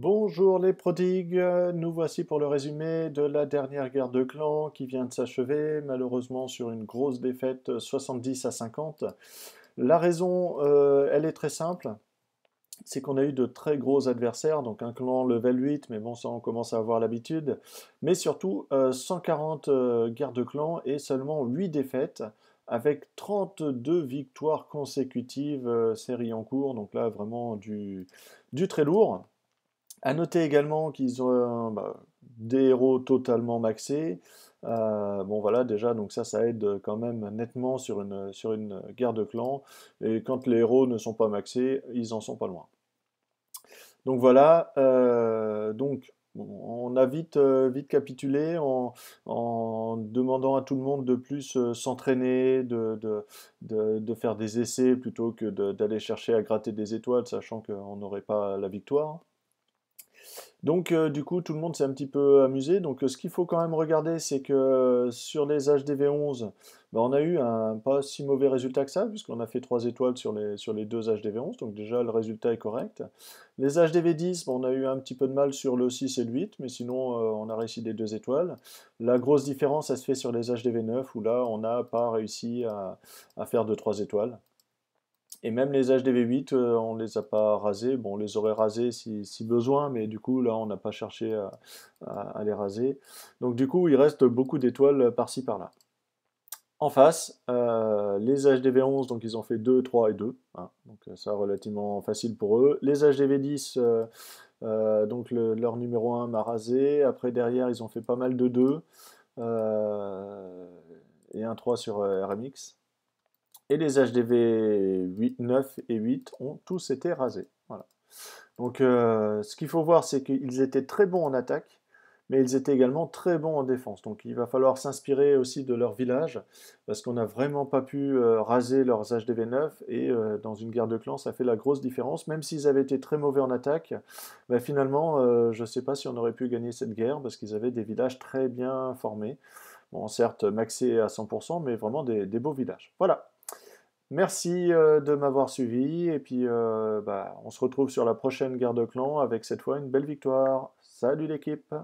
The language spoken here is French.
Bonjour les prodigues, nous voici pour le résumé de la dernière guerre de clans qui vient de s'achever, malheureusement sur une grosse défaite 70-50. La raison, elle est très simple, c'est qu'on a eu de très gros adversaires, donc un clan level 8, mais bon ça on commence à avoir l'habitude, mais surtout 140 guerres de clans et seulement 8 défaites, avec 32 victoires consécutives, série en cours, donc là vraiment du très lourd. À noter également qu'ils ont des héros totalement maxés. Bon voilà, déjà, donc ça aide quand même nettement sur une guerre de clans. Et quand les héros ne sont pas maxés, ils en sont pas loin. Donc voilà, donc bon, on a vite capitulé en demandant à tout le monde de plus s'entraîner, de faire des essais plutôt que d'aller chercher à gratter des étoiles, sachant qu'on n'aurait pas la victoire. Donc du coup, tout le monde s'est un petit peu amusé. Donc ce qu'il faut quand même regarder, c'est que sur les HDV11, bah, on a eu un pas si mauvais résultat que ça, puisqu'on a fait 3 étoiles sur les deux HDV11, donc déjà le résultat est correct. Les HDV10, bah, on a eu un petit peu de mal sur le 6 et le 8, mais sinon on a réussi des 2 étoiles. La grosse différence, elle se fait sur les HDV9, où là on n'a pas réussi à faire de 3 étoiles. Et même les HDV8, on les a pas rasés. Bon, on les aurait rasés si besoin, mais du coup, là, on n'a pas cherché à les raser. Donc, du coup, il reste beaucoup d'étoiles par-ci, par-là. En face, les HDV11, donc ils ont fait 2, 3 et 2, hein. Donc ça, relativement facile pour eux. Les HDV10, donc leur numéro 1 m'a rasé. Après, derrière, ils ont fait pas mal de 2 euh, et un 3 sur RMX. Et les HDV 8, 9 et 8 ont tous été rasés. Voilà. Donc ce qu'il faut voir, c'est qu'ils étaient très bons en attaque, mais ils étaient également très bons en défense. Donc il va falloir s'inspirer aussi de leur village, parce qu'on n'a vraiment pas pu raser leurs HDV 9, et dans une guerre de clans, ça fait la grosse différence. Même s'ils avaient été très mauvais en attaque, bah, finalement, je ne sais pas si on aurait pu gagner cette guerre, parce qu'ils avaient des villages très bien formés. Bon, certes, maxés à 100%, mais vraiment des beaux villages. Voilà. Merci de m'avoir suivi et puis bah, on se retrouve sur la prochaine guerre de clans avec cette fois une belle victoire. Salut l'équipe!